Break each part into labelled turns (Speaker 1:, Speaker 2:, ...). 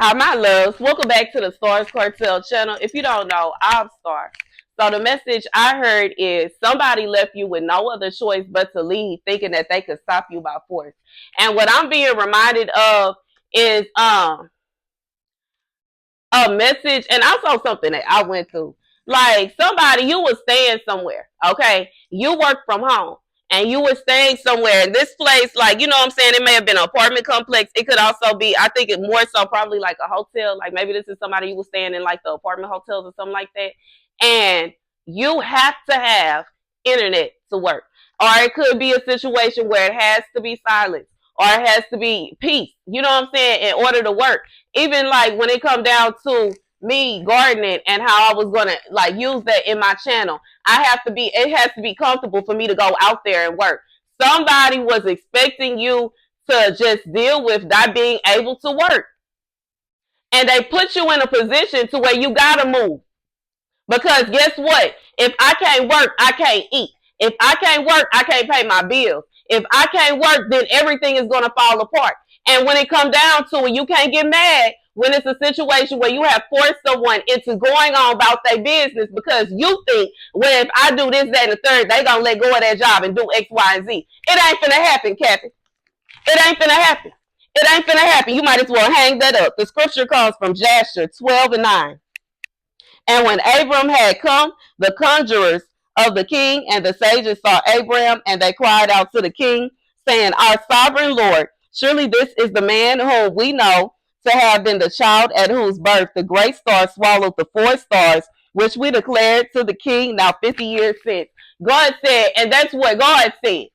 Speaker 1: Hi, my loves. Welcome back to the Starscartel channel. If you don't know, I'm Star. So the message I heard is somebody left you with no other choice but to leave, thinking that they could stop you by force. And what I'm being reminded of is a message and also something that I went through. Like somebody, you was staying somewhere, okay? You work from home and you were staying somewhere in this place, like, you know what I'm saying? It may have been an apartment complex. It could also be, I think it more so probably like a hotel. Like maybe this is somebody you was staying in like the apartment hotels or something like that. And you have to have internet to work. Or it could be a situation where it has to be silent or it has to be peace. You know what I'm saying? In order to work. Even like when it come down to me gardening and how I was gonna like use that in my channel, it has to be comfortable for me to go out there and work. Somebody was expecting you to just deal with not being able to work. And they put you in a position to where you gotta move. Because guess what? If I can't work, I can't eat. If I can't work, I can't pay my bills. If I can't work, then everything is going to fall apart. And when it comes down to it, you can't get mad when it's a situation where you have forced someone into going on about their business because you think, well, if I do this, that, and the third, they going to let go of that job and do X, Y, and Z. It ain't finna happen, Kathy. It ain't finna happen. It ain't finna happen. You might as well hang that up. The scripture comes from Jasher 12:9. And when Abram had come, the conjurers of the king and the sages saw Abram, and they cried out to the king, saying, Our sovereign Lord, surely this is the man whom we know to have been the child at whose birth the great star swallowed the four stars, which we declared to the king now 50 years since. God said, and that's what God said.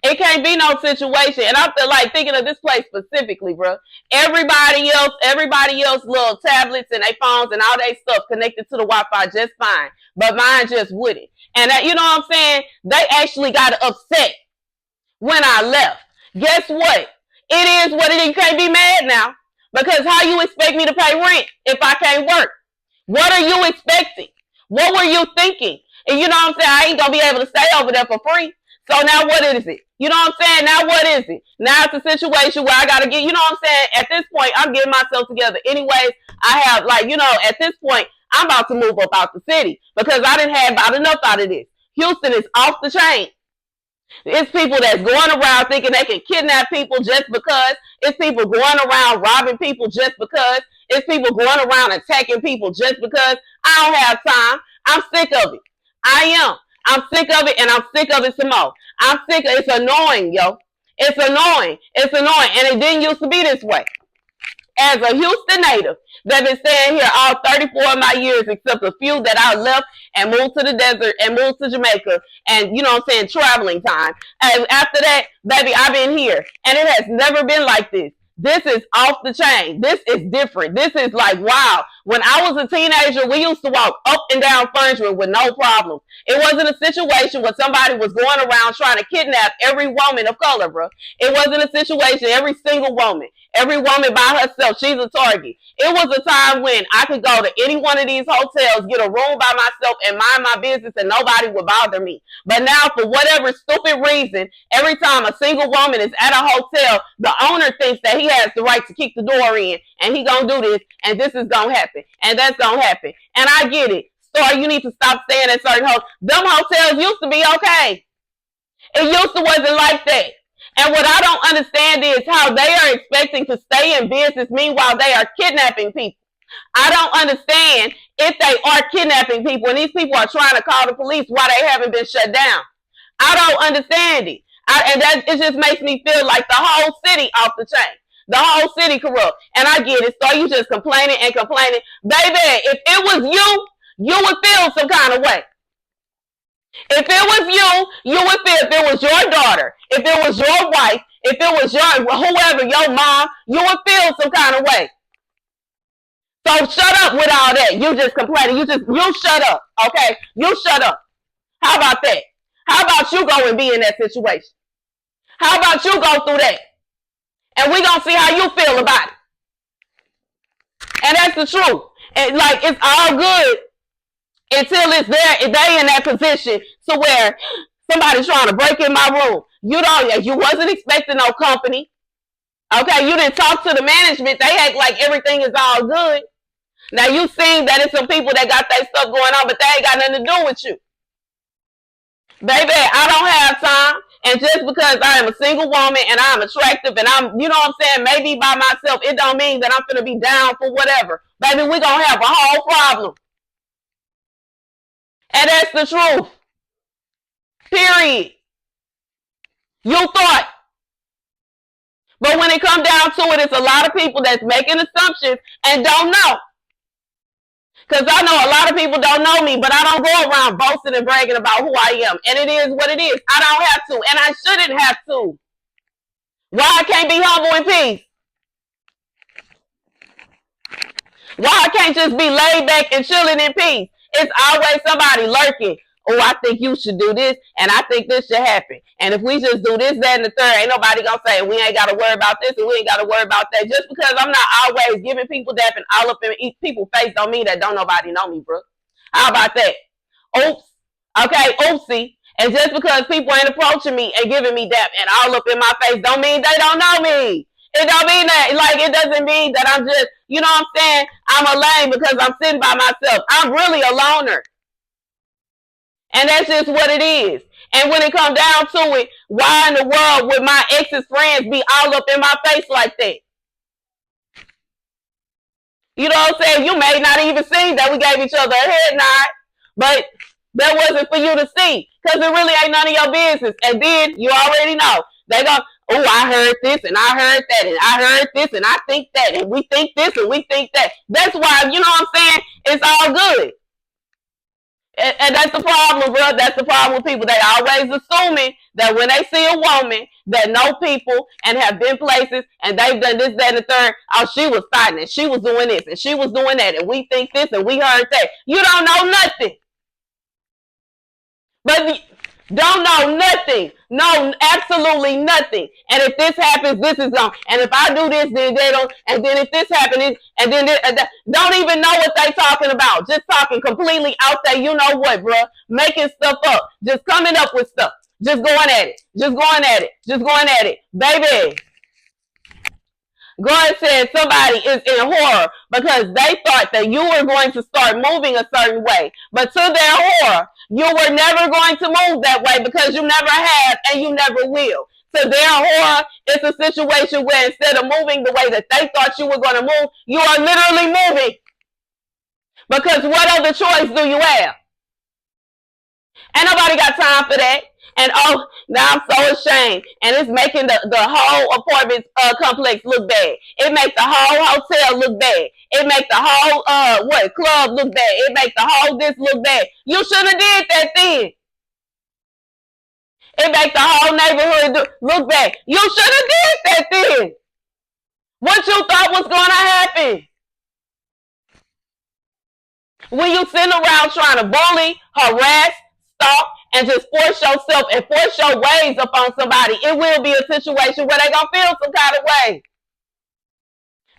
Speaker 1: It can't be no situation. And I feel like thinking of this place specifically, bro. Everybody else little tablets and their phones and all that stuff connected to the Wi-Fi just fine. But mine just wouldn't. And that, you know what I'm saying? They actually got upset when I left. Guess what? It is what it is. You can't be mad now. Because how you expect me to pay rent if I can't work? What are you expecting? What were you thinking? And you know what I'm saying? I ain't going to be able to stay over there for free. So now what is it? You know what I'm saying? Now what is it? Now it's a situation where I got to get, you know what I'm saying? At this point, I'm getting myself together. Anyways, I have like, you know, at this point, I'm about to move up out the city because I didn't have about enough out of this. Houston is off the chain. It's people that's going around thinking they can kidnap people just because. It's people going around robbing people just because. It's people going around attacking people just because. I don't have time. I'm sick of it. I am. I'm sick of it, and I'm sick of it some more. I'm sick of it. It's annoying, yo. It's annoying. It's annoying, and it didn't used to be this way. As a Houston native that been staying here all 34 of my years, except a few that I left and moved to the desert and moved to Jamaica, and you know what I'm saying, traveling time. And after that, baby, I've been here, and it has never been like this. This is off the chain. This is different. This is like, wow. When I was a teenager, we used to walk up and down Furniture with no problems. It wasn't a situation where somebody was going around trying to kidnap every woman of color, bro. It wasn't a situation, every single woman. Every woman by herself, she's a target. It was a time when I could go to any one of these hotels, get a room by myself, and mind my business, and nobody would bother me. But now, for whatever stupid reason, every time a single woman is at a hotel, the owner thinks that he has the right to kick the door in, and he gonna do this, and this is gonna happen, and that's gonna happen. And I get it. Star, you need to stop staying at certain hotels. Them hotels used to be okay. It used to wasn't like that. And what I don't understand is how they are expecting to stay in business, meanwhile they are kidnapping people. I don't understand if they are kidnapping people and these people are trying to call the police why they haven't been shut down. I don't understand it. It just makes me feel like the whole city off the chain. The whole city corrupt. And I get it. So you just complaining and complaining. Baby, if it was you, you would feel some kind of way. If it was you would feel, if it was your daughter, if it was your wife, if it was your whoever, your mom, you would feel some kind of way. So shut up with all that. You just complaining. You shut up. Okay? You shut up. How about that? How about you go and be in that situation? How about you go through that? And we're going to see how you feel about it. And that's the truth. And like, it's all good until it's there, they in that position to where somebody's trying to break in my room. You wasn't expecting no company. Okay, you didn't talk to the management. They act like everything is all good. Now you seen that it's some people that got that stuff going on, but they ain't got nothing to do with you. Baby, I don't have time. And just because I am a single woman and I'm attractive and I'm, you know what I'm saying, maybe by myself, it don't mean that I'm gonna be down for whatever. Baby, we gonna have a whole problem. And that's the truth. Period. You thought. But when it comes down to it, it's a lot of people that's making assumptions and don't know. Because I know a lot of people don't know me, but I don't go around boasting and bragging about who I am. And it is what it is. I don't have to, and I shouldn't have to. Why I can't be humble in peace? Why I can't just be laid back and chilling in peace? It's always somebody lurking. Oh, I think you should do this, and I think this should happen. And if we just do this, that, and the third, ain't nobody gonna say we ain't gotta worry about this and we ain't gotta worry about that. Just because I'm not always giving people that and all up in people's face don't mean that don't nobody know me, bro. How about that? Oops. Okay, oopsie. And just because people ain't approaching me and giving me that and all up in my face don't mean they don't know me. It don't mean that, like, it doesn't mean that I'm just, you know what I'm saying, I'm a lame because I'm sitting by myself. I'm really a loner. And that's just what it is. And when it comes down to it, why in the world would my ex's friends be all up in my face like that? You know what I'm saying? You may not even see that we gave each other a head nod, but that wasn't for you to see because it really ain't none of your business. And then you already know. They go, oh, I heard this and I heard that and I heard this and I think that and we think this and we think that. That's why, you know what I'm saying? It's all good. And that's the problem, bro. That's the problem with people. They always assuming that when they see a woman that know people and have been places and they've done this, that, and the third, oh, she was fighting and she was doing this and she was doing that and we think this and we heard that. You don't know nothing. But don't know nothing. No, absolutely nothing. And if this happens, this is on. And if I do this, then they don't. And then if this happens, and then don't even know what they talking about. Just talking completely out there. You know what, bro? Making stuff up. Just coming up with stuff. Just going at it. Just going at it. Just going at it. Baby. God said somebody is in horror because they thought that you were going to start moving a certain way. But to their horror, you were never going to move that way because you never have and you never will. To their horror, it's a situation where instead of moving the way that they thought you were going to move, you are literally moving. Because what other choice do you have? Ain't nobody got time for that. And oh, now I'm so ashamed. And it's making the whole apartment complex look bad. It makes the whole hotel look bad. It makes the whole club look bad. It makes the whole this look bad. You should have did that then. It makes the whole neighborhood look bad. You should have did that then. What you thought was going to happen? When you sitting around trying to bully, harass, stalk, and just force yourself and force your ways upon somebody, it will be a situation where they gonna feel some kind of way.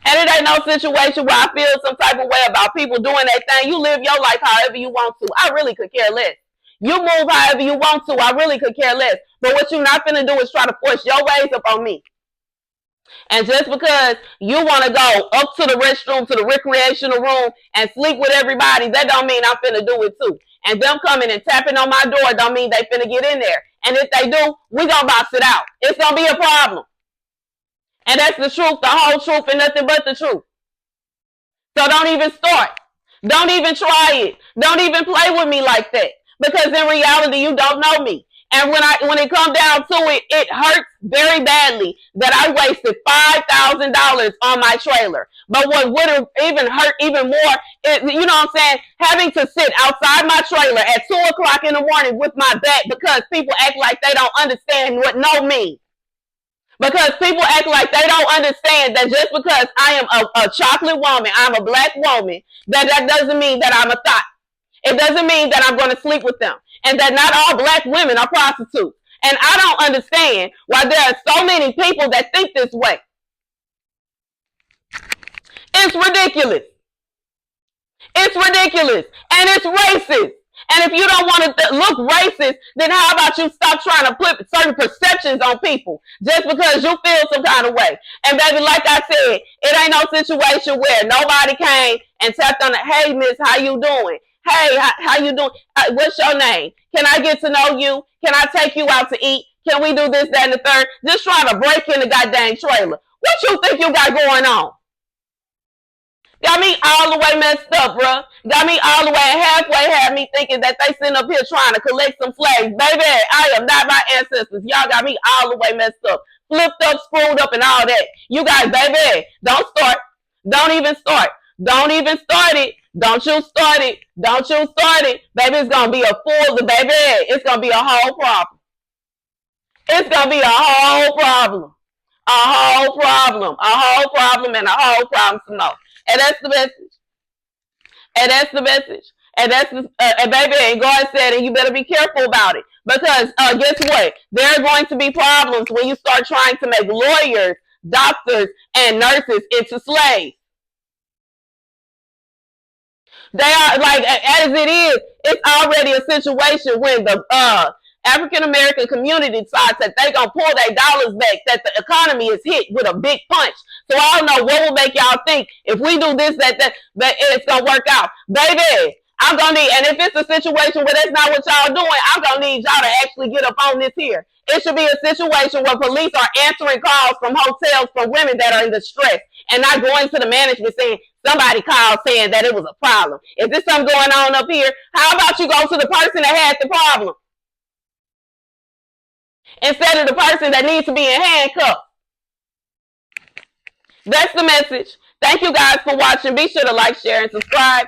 Speaker 1: And it ain't no situation where I feel some type of way about people doing that thing. You live your life however you want to. I really could care less. You move however you want to. I really could care less. But what you're not finna do is try to force your ways upon me. And just because you want to go up to the restroom, to the recreational room and sleep with everybody, that don't mean I'm finna do it too. And them coming and tapping on my door don't mean they finna get in there. And if they do, we gonna box it out. It's gonna be a problem. And that's the truth, the whole truth, and nothing but the truth. So don't even start. Don't even try it. Don't even play with me like that. Because in reality, you don't know me. And when it comes down to it, it hurts very badly that I wasted $5,000 on my trailer. But what would have even hurt even more is, you know what I'm saying, having to sit outside my trailer at 2 o'clock in the morning with my back because people act like they don't understand what no means. Because people act like they don't understand that just because I am a chocolate woman, I'm a black woman, that doesn't mean that I'm a thought. It doesn't mean that I'm going to sleep with them. And that not all black women are prostitutes. And I don't understand why there are so many people that think this way. It's ridiculous. It's ridiculous. And it's racist. And if you don't want to look racist, then how about you stop trying to put certain perceptions on people just because you feel some kind of way? And baby, like I said, it ain't no situation where nobody came and tapped on it. Hey, miss, how you doing? Hey, how you doing? What's your name? Can I get to know you? Can I take you out to eat? Can we do this, that, and the third? Just trying to break in the goddamn trailer. What you think you got going on? Got me all the way messed up, bruh. Got me all the way halfway, had me thinking that they sitting up here trying to collect some flags. Baby, I am not my ancestors. Y'all got me all the way messed up. Flipped up, screwed up, and all that. You guys, baby, don't start. Don't even start. Don't even start it. Don't you start it. Don't you start it. Baby, it's going to be a full, baby, it's going to be a whole problem. It's going to be a whole problem. A whole problem. A whole problem and a whole problem some more. And that's the message. And that's the message. And that's and baby, and God said, and you better be careful about it. Because guess what? There are going to be problems when you start trying to make lawyers, doctors, and nurses into slaves. They are, like, as it is, it's already a situation when the African American community decides that they're going to pull their dollars back, that the economy is hit with a big punch. So I don't know what will make y'all think if we do this, that it's going to work out. Baby, I'm going to need, and if it's a situation where that's not what y'all doing, I'm going to need y'all to actually get up on this here. It should be a situation where police are answering calls from hotels from women that are in distress and not going to the management saying, somebody called saying that it was a problem. Is this something going on up here? How about you go to the person that had the problem instead of the person that needs to be in handcuffs? That's the message. Thank you guys for watching. Be sure to like, share, and subscribe.